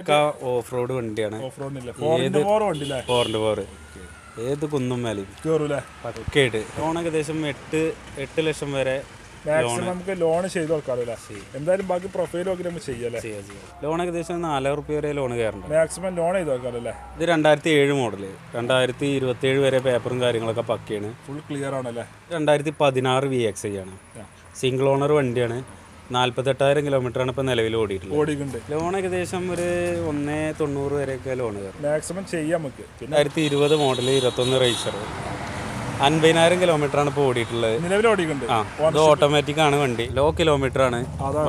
പക്ക off road വണ്ടിയാണ്. ഏത് കുന്നും മേലെയും പക്കയായിട്ട്. ലോൺ ഏകദേശം 8 ലക്ഷം വരെ നമുക്ക് ലോൺ ചെയ്ത് കൊടുക്കാമല്ലോ. എന്തായാലും ബാക്കി പ്രൊഫൈൽ ഒക്കെ നമുക്ക് ചെയ്യാം. ലോൺ ഏകദേശം 4,000 റുപ്യ വരെ ലോൺ കയറുന്നുണ്ട്. മാക്സിമം ലോൺ ചെയ്ത് കൊടുക്കാമല്ലേ. ഇത് 2007 മോഡല്. 2027 വരെ പേപ്പറും കാര്യങ്ങളൊക്കെ പക്കയാണ്. ഫുൾ ക്ലിയർ ആണല്ലേ. 2016 VXI ആണ്. സിംഗിൾ ഓണർ വണ്ടിയാണ്. 48,000 കിലോമീറ്ററാണ് ഇപ്പോൾ നിലവിൽ ഓടിയിട്ടുണ്ട്. ലോൺ ഏകദേശം ഒരു 190 വരെയൊക്കെ ലോൺ കയറും. മാക്സിമം ചെയ്യാം നമുക്ക്. 2020 മോഡല് 21 രജിസ്റ്റർ. 50,000 കിലോമീറ്ററാണ് ഇപ്പോൾ ഓടിയിട്ടുള്ളത്. നിലവിൽ ഓടിയിട്ടുണ്ട്. ഇത് ഓട്ടോമാറ്റിക് ആണ് വണ്ടി. ലോ കിലോമീറ്റർ ആണ്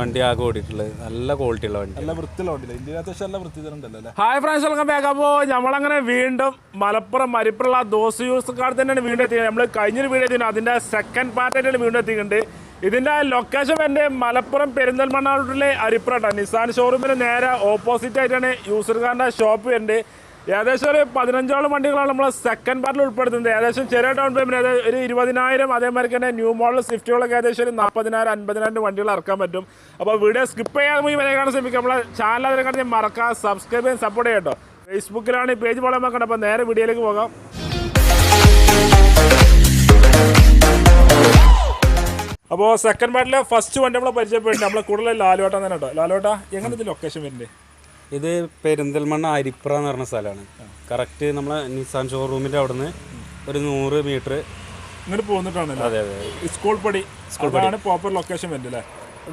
വണ്ടി ആകെ ഓടിയിട്ടുള്ളത്. നല്ല ക്വാളിറ്റി ഉള്ള വണ്ടി. നല്ല വൃത്തിയുള്ള വണ്ടി. ഇന്ത്യയിലെ ഹായ് ഫ്രണ്ട്സ്, വെൽക്കം ബാക്ക്. അപ്പോൾ നമ്മളങ്ങനെ വീണ്ടും മലപ്പുറം മരിപ്പുള്ള ദോസ്ത് യൂസ്ഡ് കാർ തന്നെയാണ് വീണ്ടും എത്തിയത്. നമ്മൾ കഴിഞ്ഞൊരു വീഡിയോ എത്തിയിരുന്നു, അതിൻ്റെ സെക്കൻഡ് പാർട്ടായിട്ടാണ് വീണ്ടും എത്തിയിട്ടുണ്ട്. ഇതിൻ്റെ ലൊക്കേഷൻ എൻ്റെ മലപ്പുറം പെരിന്തൽമണ്ണ റൂട്ടിലെ അരിപ്രാട്ട നിസാൻ ഷോറൂമിന് നേരെ ഓപ്പോസിറ്റ് ആയിട്ടാണ് യൂസ്ഡ് കാറിൻ്റെ ഷോപ്പ് വരുന്നത്. ഏകദേശം ഒരു 15ഓളം വണ്ടികളാണ് നമ്മൾ സെക്കൻഡ് പാർട്ടിൽ ഉൾപ്പെടുത്തുന്നത്. ഏകദേശം ചെറിയ ഡൗൺ പേയ്മെൻറ്റ് ഒരു 20,000, അതേമാതിരി തന്നെ ന്യൂ മോഡൽ സ്വിഫ്റ്റുകളൊക്കെ ഏകദേശം ഒരു 40,000, 50,000 വണ്ടികൾ ഇറക്കാൻ പറ്റും. അപ്പോൾ വീഡിയോ സ്കിപ്പ് ചെയ്യാതെ പോയി വരെ കാണാൻ ശ്രമിക്കുക. നമ്മളെ ചാനൽ അതിനെ കാണാൻ മറക്കാം, സബ്സ്ക്രൈബ് ചെയ്യാൻ സപ്പോർട്ട് ചെയ്യാം കേട്ടോ. ഫേസ്ബുക്കിലാണ് ഈ പേജ് പോലെ നോക്കണം. അപ്പോൾ നേരെ വീഡിയോയിലേക്ക് പോകാം. അപ്പോൾ സെക്കൻഡ് പാർട്ടിലെ ഫസ്റ്റ് വണ്ടി നമ്മളെ പരിചയപ്പെട്ടിട്ട് നമ്മളെ കൂടുതൽ ലാലുവേട്ട തന്നെ കേട്ടോ. ലാലുവേട്ട എങ്ങനെ ഇത് ലൊക്കേഷൻ വരുന്നത്? ഇത് പെരിന്തൽമണ്ണ അരിപ്ര എന്ന് പറഞ്ഞ സ്ഥലമാണ്. കറക്റ്റ് നമ്മളെ നിസാൻ ഷോറൂമിൻ്റെ അവിടെ നിന്ന് ഒരു 100 മീറ്റർ ഇങ്ങോട്ട് പോന്നിട്ടാണ്. അതെ അതെ. സ്കൂൾ പടി പ്രോപ്പർ ലൊക്കേഷൻ വരുന്നത് അല്ലേ?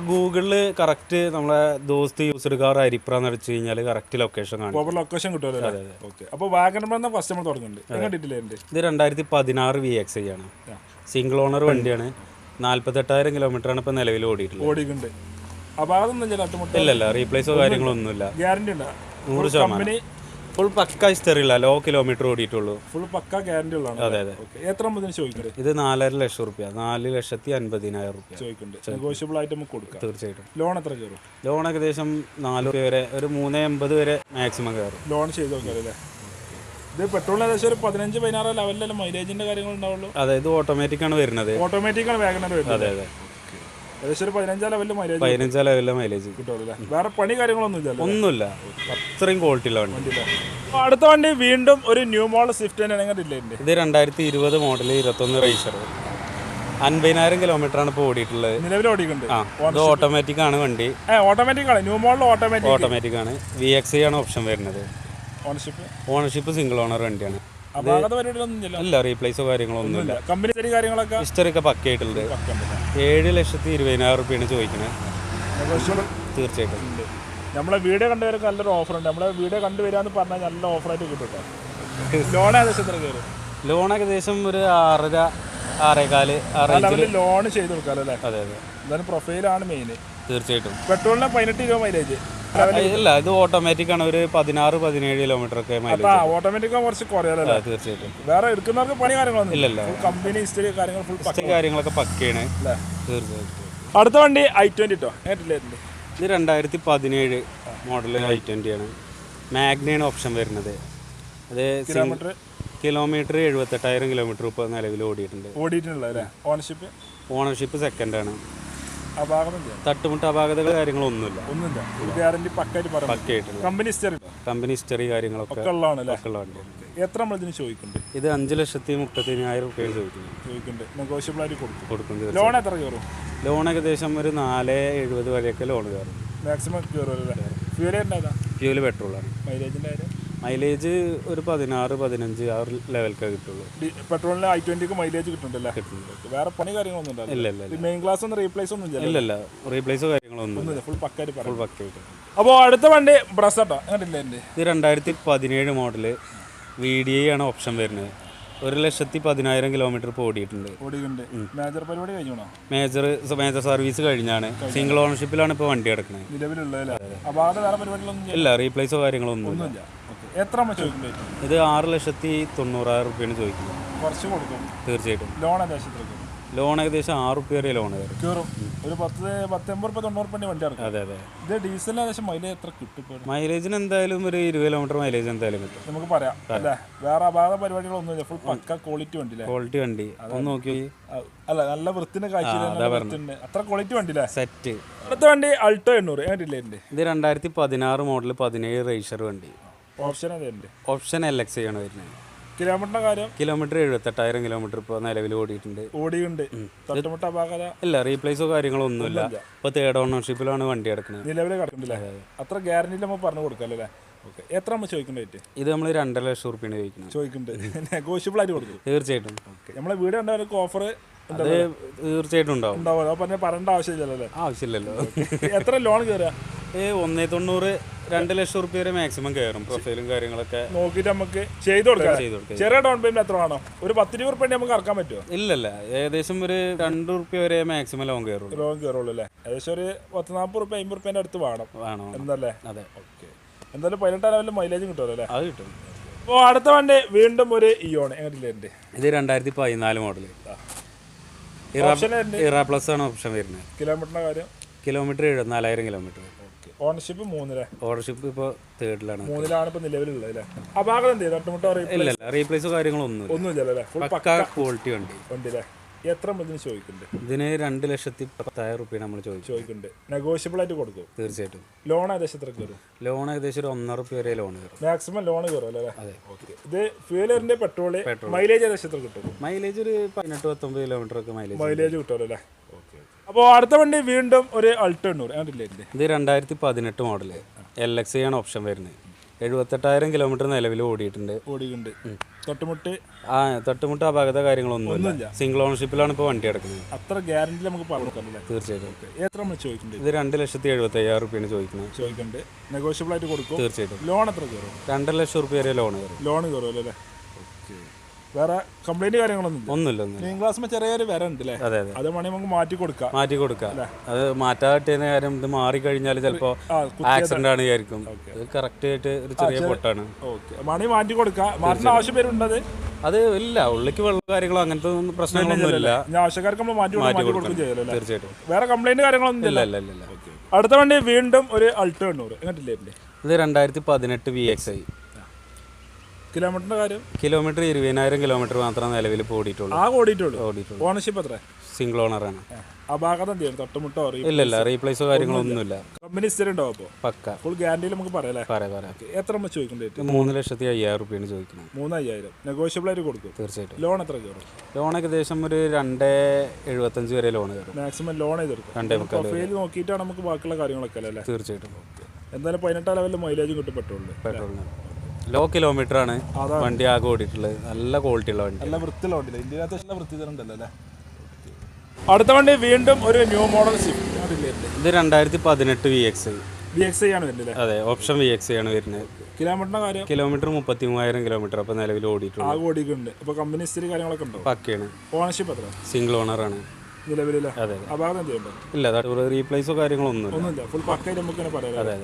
ഗൂഗിളിൽ കറക്റ്റ് നമ്മളെ ദോസ്ത് യൂസ്ഡ് കാർ അരിപ്ര എന്ന് അടിച്ചു കഴിഞ്ഞാൽ കറക്റ്റ് ലൊക്കേഷൻ കാണും. പ്രോപ്പർ ലൊക്കേഷൻ കിട്ടുമല്ലോ. അതെ ഓക്കെ. അപ്പോൾ വാഗൺ ഫസ്റ്റ് നമ്മൾ തുടങ്ങുന്നുണ്ട്. ഇത് 2016 VXI ആണ്. സിംഗിൾ ഓണർ വണ്ടിയാണ്. 48,000 കിലോമീറ്ററാണ് ഇപ്പോൾ നിലവിൽ ഓടിയിട്ടുണ്ട്. ഇല്ലല്ല, റീപ്ലേസോ കാര്യങ്ങളോ ഒന്നുമില്ല. ഗ്യാരണ്ടി ഉണ്ടോ? 100%. ഫുൾ പക്ക ഹിസ്റ്ററി. ലോ കിലോമീറ്റർ ഓടിയിട്ടുള്ളൂ. ഫുൾ പക്ക ഗ്യാരണ്ടി ഉള്ളതാണ്. അതെ അതെ. എത്ര ചോദിക്കുന്നത്? ഇത് 4.5 ലക്ഷം റുപ്യ. 4,50,000 റുപ്യ ചോദിക്കുന്നുണ്ട്. നെഗോഷ്യബിൾ ആയിട്ട് നമുക്ക് കൊടുക്കാം. തീർച്ചയായിട്ടും. ലോൺ എത്ര കയറും? ലോൺ ഏകദേശം 4 രൂപ വരെ, ഒരു 380 വരെ മാക്സിമം കയറും. ലോൺ ചെയ്ത് നോക്കാമല്ലേ. ഇത് പെട്രോൾ ഏകദേശം ഒരു 15-16 ലെവലിലല്ലേ മൈലേജിന്റെ കാര്യങ്ങൾ ഉണ്ടാവുള്ളൂ. അതെ, ഇത് ഓട്ടോമാറ്റിക് ആണ് വരുന്നത്. ഓട്ടോമാറ്റിക് ആണ് വാഗണർ വരുന്നത്. അതെ അതെ. ഏകദേശം ഒരു 15 ലെവലിൽ മൈലേജ്. 15 ലെവലിലെ മൈലേജ് കിട്ടുമല്ലേ. വേറെ പണി കാര്യങ്ങളൊന്നും ഇല്ല. ഒന്നുമില്ല, അത്രയും ക്വാളിറ്റി ഉള്ള വണ്ടി. അടുത്ത വണ്ടി വീണ്ടും ഒരു ന്യൂ മോഡൽ സ്വിഫ്റ്റ് തന്നെയാണ്. ഇത് 2020 മോഡൽ 21 രജിസ്റ്റർ. 50,000 കിലോമീറ്ററാണ് ഇപ്പോൾ ഓടിയിട്ടുള്ളത്. നിലവിൽ ഓടിക്കുന്നുണ്ട്. ഇത് ഓട്ടോമാറ്റിക് ആണ് വണ്ടി. ഓട്ടോമാറ്റിക് ആണ്. ന്യൂ മോഡൽ ഓട്ടോമാറ്റിക് ആണ്. VXI ആണ് ഓപ്ഷൻ വരുന്നത്. ഓണർഷിപ്പ് സിംഗിൾ ഓണർ വണ്ടിയാണ്. അല്ല, റീപ്ലേസോ കാര്യങ്ങളോ ഒന്നുമില്ല. ഹിസ്റ്ററി ഒക്കെ പക്കയായിട്ടുള്ളത്. 7,20,000 റുപ്യാണ് ചോദിക്കുന്നത്. തീർച്ചയായിട്ടും. നമ്മളെ വീഡിയോ കണ്ടുവരൊക്കെ നല്ലൊരു ഓഫർ ഉണ്ട്. നമ്മളെ വീഡിയോ കണ്ടുവരാന്ന് പറഞ്ഞാൽ നല്ല ഓഫറായിട്ട് കിട്ടും. ലോൺ ഏകദേശം എത്ര കയറും? ലോൺ ഏകദേശം ഒരു 6.5 ലോൺ ചെയ്ത് കൊടുക്കാം അല്ലേ? അതെ അതെ. എന്തായാലും പ്രൊഫൈലാണ് മെയിൻ. തീർച്ചയായിട്ടും. പെട്രോളിന് 18 മൈലേജ്. ഇല്ല, ഇത് ഓട്ടോമാറ്റിക് ആണ്. ഒരു 16-17 കിലോമീറ്റർ ഒക്കെ മൈലേജ്. ഓട്ടോമാറ്റിക് കുറച്ച് കുറയാലോ. തീർച്ചയായിട്ടും. വേറെ എടുക്കുന്നവർക്ക് പണി കാര്യങ്ങളൊന്നും ഇല്ലല്ല. കമ്പനി ഹിസ്റ്ററി കാര്യങ്ങളൊക്കെ പക്കയാണ്. തീർച്ചയായിട്ടും. അടുത്ത വണ്ടി i20 കേട്ടോ. ഇത് 2017 മോഡൽ i20 ആണ്. മാഗ്നയാണ് ഓപ്ഷൻ വരുന്നത്. അത് കിലോമീറ്റർ 78,000 കിലോമീറ്റർ ഇപ്പോൾ നിലവിൽ ഓടിയിട്ടുണ്ട്. ഓണർഷിപ്പ് സെക്കൻഡ് ആണ്. തട്ടുമുട്ട അപാകതകൾ കാര്യങ്ങളൊന്നുമില്ല. പക്കയായിട്ടുള്ള കമ്പനി ഹിസ്റ്ററി കാര്യങ്ങളൊക്കെ ഉള്ള വണ്ടിയാണ്. എത്ര ചോദിക്കുന്നുണ്ട്? ഇത് 5,30,000 റുപ്യ ചോദിക്കുന്നുണ്ട്. നെഗോഷ്യബിൾ ആയിട്ട് കൊടുക്കുന്നത്. ലോൺ എത്ര കയറും? ലോൺ ഏകദേശം ഒരു 4.70 വരെയൊക്കെ ലോൺ കയറും. Maximum fuel പെട്രോളാണ്. മൈലേജ് ഒരു 16-15 ആ ഒരു ലെവൽക്കേ കിട്ടുള്ളൂ. പെട്രോളിന് i20 മൈലേജ് കിട്ടുന്നുണ്ടല്ലേ? വേറെ പണി കാര്യങ്ങളൊന്നും ഇല്ല. മെയിൻ ക്ലാസ് ഒന്നും റീപ്ലേസ് ഒന്നും ഇല്ല. റീപ്ലേസോ കാര്യങ്ങളൊന്നും ഫുൾ പക്കായിട്ട്. അപ്പോൾ അടുത്ത വണ്ടി ബ്രസ്സാട്ടോ. ഇത് 2017 മോഡല് VDI ആണ് ഓപ്ഷൻ വരുന്നത്. 1,10,000 കിലോമീറ്റർ ഇപ്പോൾ ഓടിയിട്ടുണ്ട്. മേജർ പരിപാടി കഴിഞ്ഞോ? മേജർ സർവീസ് കഴിഞ്ഞാണ്. സിംഗിൾ ഓണർഷിപ്പിലാണ് ഇപ്പോൾ വണ്ടി കിടക്കുന്നത്. ഇല്ല, റീപ്ലേസോ കാര്യങ്ങളൊന്നും. എത്ര ഇത് 6,90,000 റുപ്യാണ് ചോദിക്കുന്നത്. കുറച്ച് കൊടുക്കും. തീർച്ചയായിട്ടും. ലോൺ ലോൺ ഏകദേശം 6 റുപ്യ വരെ ലോൺ കയറും. ഒരു 10-80 വണ്ടി ഇറക്കും. അതെ അതെ. ഇത് ഡീസലിന് ഏകദേശം മൈലേജ് എത്ര കിട്ടും? മൈലേജിന് എന്തായാലും ഒരു 20 കിലോമീറ്റർ മൈലേജ് എന്തായാലും കിട്ടും. നമുക്ക് പറയാം അല്ലേ? വേറെ അപാക പരിപാടികളൊന്നുമില്ല. ഫുൾ പക്ക ക്വാളിറ്റി വണ്ടി. ക്വാളിറ്റി വണ്ടി ഒന്ന് നോക്കി. അല്ല, നല്ല വൃത്തിന് കാഴ്ച. അത്ര ക്വാളിറ്റി വണ്ടി അല്ലേ? സെറ്റ്. അടുത്ത വണ്ടി അൾട്ടോ 800 ഏതില്ലേ? ഇത് 2016 മോഡൽ 17 റേസർ വണ്ടി. ഓപ്ഷൻ അതെ. ഓപ്ഷൻ LX ആണ് വരുന്നത്. കിലോമീറ്ററിന്റെ കാര്യം? കിലോമീറ്റർ 78,000 കിലോമീറ്റർ ഇപ്പോൾ നിലവിൽ ഓടിയിട്ടുണ്ട്. തൊട്ടുമുട്ട അപാകത ഇല്ല, റീപ്ലേസോ കാര്യങ്ങളോ ഒന്നുമില്ല. ഇപ്പോൾ 3rd ഓണർഷിപ്പിലാണ് വണ്ടി എടുക്കുന്നത്. നിലവിൽ കിടക്കുന്നില്ല. അത്ര ഗ്യാരണ്ടി നമ്മൾ പറഞ്ഞു കൊടുക്കാല്ലേ? എത്ര നമ്മൾ ചോദിക്കേണ്ടത്? ഇത് നമ്മൾ 2.5 ലക്ഷം റുപ്യാണ് ചോദിക്കുന്നുണ്ട്. നെഗോഷ്യബിൾ ആയിട്ട് കൊടുക്കും തീർച്ചയായിട്ടും. നമ്മളെ വീട് കണ്ടവർക്ക് ഓഫർ അത് തീർച്ചയായിട്ടും ഉണ്ടാവും. പറയേണ്ട ആവശ്യമില്ലല്ലോ. ആവശ്യമില്ലല്ലോ. എത്ര ലോൺ കയറുക? 1.90 2 ലക്ഷം റുപ്യ വരെ മാക്സിമം കയറും. പ്രൊഫൈലും കാര്യങ്ങളൊക്കെ നോക്കിയിട്ട് നമുക്ക് ചെയ്ത് കൊടുക്കാം. ചെറിയ ഡൗൺ പേയ്മെന്റ് എത്ര വേണം? ഒരു 10-20 റുപ്യ നമുക്ക് ഇറക്കാൻ പറ്റുമോ? ഇല്ലല്ല, ഏകദേശം ഒരു 2 റുപ്യ വരെ മാക്സിമം ലോൺ കയറുള്ളൂ. ലോൺ കയറുള്ളൂ അല്ലേ? ഏകദേശം ഒരു 40-40 റുപ്യ 50 റുപ്യൻ്റെ അടുത്ത് വേണം എന്നല്ലേ? അതെ. ഓക്കെ. എന്തായാലും 18 ലെവലിൽ മൈലേജ് കിട്ടുമല്ലോ അല്ലേ? അത് കിട്ടും. അപ്പോൾ അടുത്ത വണ്ടി വീണ്ടും ഒരു ഇയോൺ എങ്ങനെയില്ലേ? ഇത് 2014 മോഡല്. ഇറ പ്ലസ് ആണ് ഓപ്ഷൻ വരുന്നത്. കിലോമീറ്ററിന്റെ കാര്യം? Kilometre 74,000 kilometre. ഓണർഷിപ്പ് 3. ഓണർഷിപ്പ് ഇപ്പോൾ 3rd-ലാണ്. 3-ലാണ് ഇപ്പോൾ നിലവിലുള്ളത് അല്ലേ? അപാകത എന്ത് ചെയ്യും? ഇല്ല, റീപ്ലേസോ കാര്യങ്ങളൊന്നുമില്ല. പക്ക ക്വാളിറ്റി വണ്ടി അല്ലേ? എത്ര ഇതിന് ചോദിക്കുന്നുണ്ട്? ഇതിന് 2,10,000 റുപ്യ നമ്മൾ ചോദിക്കുന്നുണ്ട്. നെഗോഷ്യബിൾ ആയിട്ട് കൊടുക്കും തീർച്ചയായിട്ടും. ലോൺ ഏകദേശം എത്ര കയറും? ലോൺ ഏകദേശം ഒരു 1.5 റുപ്യ വരെ ലോൺ കയറും. മാക്സിമം ലോൺ കയറും അല്ലേ? അതെ. ഇത് ഫ്യൂലറിന്റെ പെട്രോള് മൈലേജ് ഏകദേശം എത്ര കിട്ടും? മൈലേജ് ഒരു 18-19 കിലോമീറ്റർ ഒക്കെ മൈലേജ് കിട്ടുമല്ലോ അല്ലേ? അപ്പോൾ അടുത്ത വണ്ടി വീണ്ടും ഒരു അൾട്ടോ 800 ഇത് 2018 മോഡല് LX ആണ് ഓപ്ഷൻ വരുന്നത്. 78,000 കിലോമീറ്റർ നിലവിൽ ഓടിയിട്ടുണ്ട്. തൊട്ടുമുട്ട് അപാകത കാര്യങ്ങളൊന്നുമില്ല. സിംഗിൾ ഓണർഷിപ്പിലാണ് ഇപ്പോൾ വണ്ടി എടുക്കുന്നത്. അത്ര ഗ്യാരണ്ടി നമുക്ക് പറഞ്ഞു തീർച്ചയായിട്ടും. എത്ര നമ്മൾ ചോദിക്കുന്നത്? ഇത് 2,75,000 റുപ്യാണ് ചോദിക്കുന്നത്. നെഗോഷ്യബിൾ ആയിട്ട് കൊടുക്കും തീർച്ചയായിട്ടും. ലോൺ എത്ര കയറും? 2 ലക്ഷം റുപ്യ വരെ ലോൺ കയറും അല്ലേ? വേറെ കംപ്ലൈന്റ് കാര്യങ്ങളൊന്നും ഒന്നുമില്ല. ക്ലാസ് ചെറിയൊരു വില ഉണ്ട് അല്ലേ? അതെ. അത് വേണമെങ്കിൽ നമുക്ക് മാറ്റി കൊടുക്കാം. അത് മാറ്റാട്ടിയ കാര്യം ഇത് മാറിക്കഴിഞ്ഞാൽ ചിലപ്പോൾ ആക്സിഡന്റ് ആണ് വിചാരിക്കും. ഇത് കറക്റ്റ് ആയിട്ട് ഒരു ചെറിയ പൊട്ടാണ്. മണി മാറ്റി കൊടുക്കാം. മാറ്റുന്ന ആവശ്യം പേരുണ്ടത്? അത് ഇല്ല, ഉള്ളിക്ക് വെള്ളം കാര്യങ്ങളോ അങ്ങനത്തെ പ്രശ്നങ്ങളൊന്നുമില്ല. ആവശ്യക്കാർക്ക് നമ്മൾ മാറ്റി കൊടുക്കും ചെയ്യല്ലോ. തീർച്ചയായിട്ടും. വേറെ കംപ്ലൈന്റ് കാര്യങ്ങളൊന്നും ഇല്ല. അടുത്ത വണ്ടി വീണ്ടും ഒരു അൾട്ടോ 800 എങ്ങനെയില്ലേ? ഇത് 2018 VXI. കിലോമീറ്ററിന്റെ കാര്യം? കിലോമീറ്റർ 20,000 കിലോമീറ്റർ മാത്രമേ നിലവിൽ ഓടിയിട്ടുള്ളൂ. ഓണർഷിപ്പ് എത്ര? സിംഗിൾ ഓണറാണ്. അപാകത എന്തെങ്കിലും തൊട്ടുമുട്ടോ? ഇല്ല, റീപ്ലേസോ കാര്യങ്ങളൊന്നുമില്ല. കമ്പനി സ്ഥിരം ഉണ്ടാവും അപ്പോൾ പക്ക ഫുൾ ഗ്യാരണ്ടിയിൽ നമുക്ക് പറയാം. എത്ര നമ്മൾ ചോദിക്കേണ്ടത്? 3,05,000 റുപ്യാണ് ചോദിക്കുന്നത്. 3,500 നെഗോഷ്യബിൾ ആയിട്ട് കൊടുക്കും തീർച്ചയായിട്ടും. ലോൺ എത്ര കയറും? ലോൺ ഏകദേശം ഒരു 2.75 വരെ ലോൺ കയറും. മാക്സിമം ലോൺ ചെയ്തെടുക്കും. പ്രൊഫൈൽ നോക്കിയിട്ടാണ് നമുക്ക് ബാക്കിയുള്ള കാര്യങ്ങളൊക്കെ അല്ലേ? തീർച്ചയായിട്ടും. എന്തായാലും 18 ലെവലിൽ മൈലേജും കിട്ടും പെട്രോളിന്. ലോ കിലോമീറ്റർ ആണ് വണ്ടി ആകെ ഓടിയിട്ടുള്ളത്. നല്ല ക്വാളിറ്റി ഉള്ള വണ്ടി, നല്ല വൃത്തിയുള്ള വണ്ടി. ഇന്ത്യയിലെ വൃത്തിതരണ്ടല്ലോ അല്ലേ? അടുത്ത വണ്ടി വീണ്ടും ഒരു ന്യൂ മോഡൽ സ്വിഫ്റ്റ്. ഇത് 2018 VXI ആണ് വരുന്നത്. അതെ, ഓപ്ഷൻ VXI ആണ് വരുന്നത്. കിലോമീറ്ററിന്റെ കാര്യം? കിലോമീറ്റർ 33,000 കിലോമീറ്റർ അപ്പോൾ നിലവിൽ ഓടിയിട്ടുണ്ട്. അപ്പോൾ കമ്പനി സ്ഥിതി കാര്യങ്ങളൊക്കെ ഉണ്ടോ? പക്കയാണ്. ഓണർഷിപ്പ് എത്ര? സിംഗിൾ ഓണർ ആണ് നിലവിലെ. അതെ. അപാകതം ചെയ്യണ്ടോ? ഇല്ല, റീപ്ലേസോ കാര്യങ്ങളൊന്നുമില്ല. ഫുൾ പക്കായിട്ട് നമുക്ക് പറയാം. അതെ.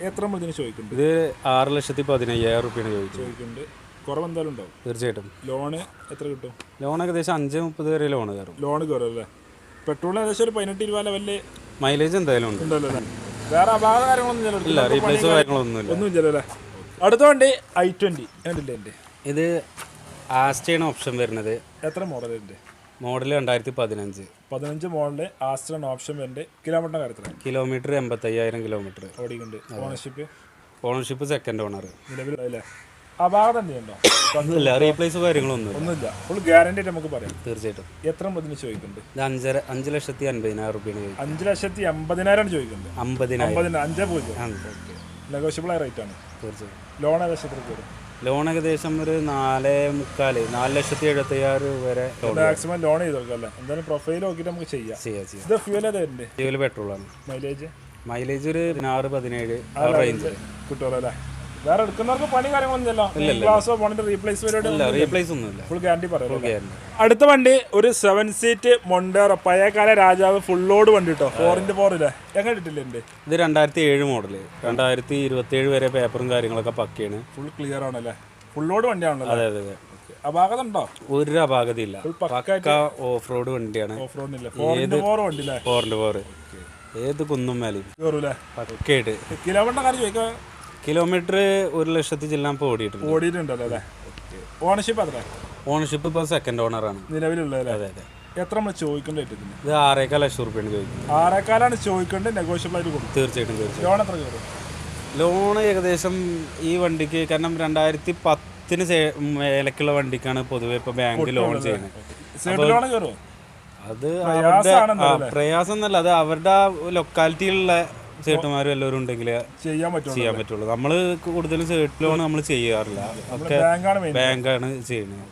എത്ര ഇതിന് ചോദിക്കുന്നുണ്ട്? ഇത് 6,15,000 റുപ്യാണ് ചോദിക്കുന്നുണ്ട്. കുറവ് എന്തായാലും ഉണ്ടാവും തീർച്ചയായിട്ടും. ലോണ് എത്ര കിട്ടും? ലോൺ ഏകദേശം 5-30 വരെ ലോൺ കയറും അല്ലേ? പെട്രോളിന് ഏകദേശം ഒരു 18-20 ലെവലില് മൈലേജ് എന്തായാലും ഉണ്ട്. വേറെ അപാകത കാര്യങ്ങളൊന്നും ഇല്ല, റീപ്ലേസോ കാര്യങ്ങളൊന്നുമില്ല. അടുത്ത വണ്ടി i20 ഇത് ആസ്റ്റയാണ് ഓപ്ഷൻ വരുന്നത്. എത്ര മോഡലുണ്ട്? മോഡൽ 2015 മോഡല് ആസ്റ്റർ ഓപ്ഷൻ വരുന്നുണ്ട്. കിലോമീറ്ററിന്റെ കാര്യത്തിൽ? കിലോമീറ്റർ 85,000 കിലോമീറ്റർ ഓടിക്കുന്നുണ്ട്. Ownership second owner. നിലവിലല്ലേ? അപാകത എന്തെയുണ്ടോ? ഇല്ല, റീപ്ലേസോ കാര്യങ്ങളൊന്നുമില്ല. ഫുൾ ഗ്യാരണ്ടി നമുക്ക് പറയാം. തീർച്ചയായിട്ടും. എത്ര ഇതിന് ചോദിക്കുന്നുണ്ട്? 5,50,000 റുപ്യാണ്. 5,80,000 ചോദിക്കുന്നുണ്ട്. 50,000 നെഗോഷ്യബിൾ ആയ റേറ്റ് ആണ്. തീർച്ചയായും. ലോൺ ഏകദേശം എത്ര കയറും? ലോൺ ഏകദേശം ഒരു 4,75,000 വരെ മാക്സിമം ലോൺ ചെയ്ത് കൊടുക്കാം. എന്തായാലും പ്രൊഫൈൽ നോക്കിയിട്ട് നമുക്ക് ചെയ്യാം. ഇത് ഫ്യൂൽ പെട്രോളാണ്. മൈലേജ് ഒരു 16-17 റേഞ്ച് കിട്ടുമല്ലോ അല്ലേ? വേറെ എടുക്കുന്നവർക്ക് പണി കാര്യങ്ങളൊന്നും റീപ്ലേസ് ഒന്നുമില്ല. ഫുൾ ഗ്യാരണ്ടി പറയാം. അടുത്ത വണ്ടി ഒരു 7 സീറ്റ് മൊണ്ടേറോ പഴയകാല രാജാവ് ഫുൾ ലോഡ് വണ്ടി കേട്ടോ. 4x4 എങ്ങനെ ഇട്ടില്ലേ? ഇത് 2007 മോഡല്. 2027 വരെ പേപ്പറും കാര്യങ്ങളൊക്കെ പക്കയാണ്. ഫുൾ ക്ലിയർ ആണല്ലേ? ഫുൾ ലോഡ് വണ്ടിയാണല്ലോ. അതെ. അപാകതയുണ്ടോ? ഒരു അപാകതയില്ല. പക്ക ഓഫ് റോഡ് വണ്ടിയാണ്. ഏത് കുന്നും മേലെയും പക്കയായിട്ട്. കിലോമീറ്റർ 1,00,000 ചെല്ലാൻ ഓടിയിട്ടുണ്ടല്ലോ. ഓണർഷിപ്പ് ഇപ്പോൾ സെക്കൻഡ് ഓണറാണ് നിലവിലുള്ളത്. അതെ അതെ. എത്ര നമ്മൾ ചോദിക്കേണ്ടത്? ഇത് 6.25 ലക്ഷം റുപ്യാണ് ചോദിക്കുന്നത്. 6.25 ചോദിക്കേണ്ടത്. നെഗോഷ്യബിൾ ആയിട്ട് കൊടുക്കും. തീർച്ചയായിട്ടും. ലോൺ എത്ര കയറും? ലോൺ ഏകദേശം ഈ വണ്ടിക്ക്, കാരണം 2010 മേലേക്കുള്ള വണ്ടിക്കാണ് പൊതുവെ ഇപ്പൊ ബാങ്ക് ലോൺ ചെയ്യുന്നത്. അത് പ്രയാസം എന്നല്ല, അത് അവരുടെ ലൊക്കാലിറ്റിയിലുള്ള ചേട്ടന്മാരും എല്ലാവരും ഉണ്ടെങ്കിൽ ചെയ്യാൻ പറ്റുള്ളൂ. നമ്മൾ കൂടുതലും സേർട്ട് ലോൺ നമ്മൾ ചെയ്യാറില്ല. ഒക്കെ ബാങ്കാണ് ചെയ്യുന്നത്.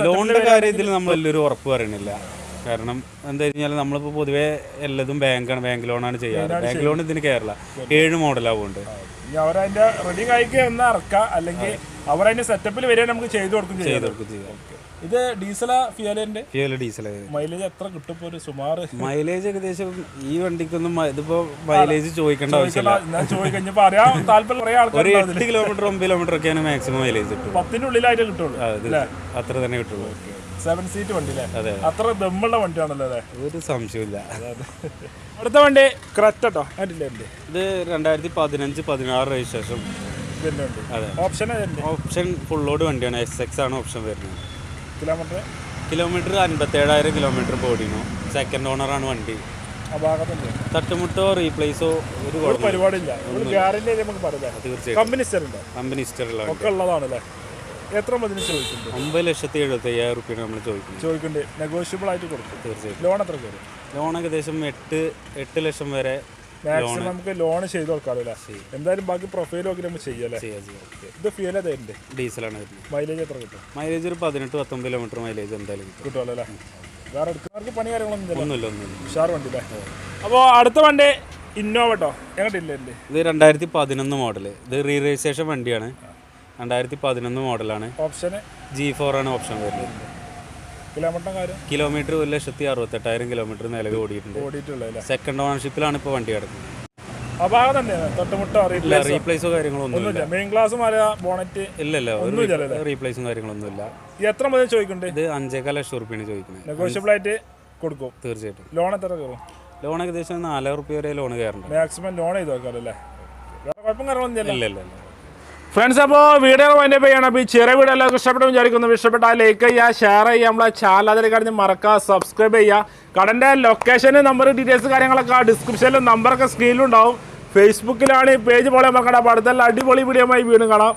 ലോണിന്റെ കാര്യത്തിൽ നമ്മൾ എല്ലാവരും ഉറപ്പ് പറയണില്ല. കാരണം എന്താ കഴിഞ്ഞാൽ നമ്മളിപ്പോൾ പൊതുവേ എല്ലാതും ബാങ്ക് ലോണാണ് ചെയ്യാറ്. ബാങ്ക് ലോൺ ഇതിന് കയറില്ല. 7 മോഡലാവുന്നുണ്ട്. അവരതിന്റെ റെഡി കായ്ക്ക് എന്നാ ഇറക്കാം, അല്ലെങ്കിൽ അവരതിന്റെ സെറ്റപ്പിൽ വരെ നമുക്ക് ചെയ്തു കൊടുക്കും ചെയ്യാം. ഇത് ഡീസലാ ഫ്യൂവലിന്റെ? Fuel diesel. മൈലേജ് എത്ര കിട്ടും? ഒരു സുമാർ മൈലേജ് ഏകദേശം ഈ വണ്ടിക്കൊന്നും ഇതിപ്പോ മൈലേജ് ചോദിക്കേണ്ട ആവശ്യമില്ല. ഒരു 8 കിലോമീറ്റർ 9 കിലോമീറ്റർ ഒക്കെയാണ് മാക്സിമം മൈലേജ് കിട്ടും. 10-നുള്ളിലായിട്ട് കിട്ടുള്ളൂ. അത്ര തന്നെ കിട്ടുള്ളൂ. 7 സീറ്റ് വണ്ടി അല്ലേ? അത്ര ദമ്മുള്ള വണ്ടിയാണല്ലോ അല്ലേ? ഒരു സംശയമില്ല. അടുത്ത വണ്ടി ക്രെറ്റോ. ഇത് 2015-16 രജിസ്ട്രേഷൻ. ഓപ്ഷൻ ഫുൾ ലോഡ് വണ്ടിയാണ്. SX ആണ് ഓപ്ഷൻ വരുന്നത്. കിലോമീറ്റർ 57,000 കിലോമീറ്റർ ഓടിനു. സെക്കൻഡ് ഓണറാണ് വണ്ടി. തട്ടുമുട്ടോ റീപ്ലേസോ ഒരു പരിപാടിയില്ല. എത്ര മതിന് ചോദിക്കുന്നത്? 9,75,000 റുപ്യാണ് നമ്മൾ ചോദിക്കുന്നത്. നെഗോഷ്യബിൾ ആയിട്ട് കൊടുക്കും. തീർച്ചയായും. ലോൺ എത്ര കയറും? ലോൺ ഏകദേശം 8 ലക്ഷം വരെ മാക്സിമം നമുക്ക് ലോൺ ചെയ്ത് കൊടുക്കാറില്ല. എന്തായാലും ബാക്കി പ്രൊഫൈലും ഒക്കെ നമുക്ക് ചെയ്യാം. ഇത് ഫ്യൂൽ ഏതായിരുന്നു? ഡീസലാണ്. മൈലേജ് എത്ര കിട്ടും? മൈലേജ് ഒരു 18-19 കിലോമീറ്റർ മൈലേജ് എന്തായാലും കിട്ടുമല്ലോ അല്ലേ? വേറെ എടുക്കുന്നവർക്ക് പണി കാര്യങ്ങളൊന്നും ഒന്നുമില്ല. ഉഷാർ വണ്ടി അല്ലേ? അപ്പോൾ അടുത്ത വണ്ടി ഇന്നോവ കേട്ടോ. എങ്ങോട്ടില്ലേ? ഇത് 2011 മോഡൽ. ഇത് റീ രജിസ്ട്രേഷൻ വണ്ടിയാണ്. 2011 മോഡലാണ്. ഓപ്ഷൻ G4 ആണ് ഓപ്ഷൻ വരുന്നത്. കിലോമീറ്റർ 1,68,000 കിലോമീറ്റർ നിലവിൽ ഓടിയിട്ടുണ്ട്. സെക്കൻഡ് ഓണർഷിപ്പിലാണ് ഇപ്പോൾ വണ്ടി കിടക്കുന്നത്. റീപ്ലേസോ കാര്യങ്ങളൊന്നും ഇല്ല. റീപ്ലേസും കാര്യങ്ങളൊന്നും ഇല്ല. എത്ര മതി ചോദിക്കണ്ടേ? ഇത് 5.25 ലക്ഷം റുപ്യാണ് ചോദിക്കുന്നത്. നെഗോഷ്യബിൾ ആയിട്ട് കൊടുക്കും. തീർച്ചയായിട്ടും. ലോൺ എത്ര കയറും? ലോൺ ഏകദേശം 4,000 റുപ്യ വരെ ലോൺ കയറുന്നുണ്ട്. മാക്സിമം ലോൺ ചെയ്ത് വെക്കാറല്ലേ? കുഴപ്പം കാര്യങ്ങളൊന്നും ഇല്ല. ഫ്രണ്ട്സ്, അപ്പോൾ വീഡിയോ വൈൻഡപ്പ് ചെയ്യണം. അപ്പോൾ ഈ ചെറിയ വീഡിയോ എല്ലാവർക്കും ഇഷ്ടപ്പെട്ടു വിചാരിക്കുന്നു. ഇഷ്ടപ്പെട്ടാൽ ലൈക്ക് ചെയ്യുക, ഷെയർ ചെയ്യുക, നമ്മളെ ചാനൽ അതിൽ കഴിഞ്ഞ് മറക്കുക, സബ്സ്ക്രൈബ് ചെയ്യുക. കടൻ്റെ ലൊക്കേഷന് നമ്പർ ഡീറ്റെയിൽസ് കാര്യങ്ങളൊക്കെ ഡിസ്ക്രിപ്ഷനിലും നമ്പറൊക്കെ സ്ക്രീനിലും ഉണ്ടാവും. ഫേസ്ബുക്കിലാണ് ഈ പേജ് പോലെ മറക്കണ്ട. അപ്പോൾ അടുത്തുള്ള അടിപൊളി വീഡിയോ വീണ്ടും കാണാം.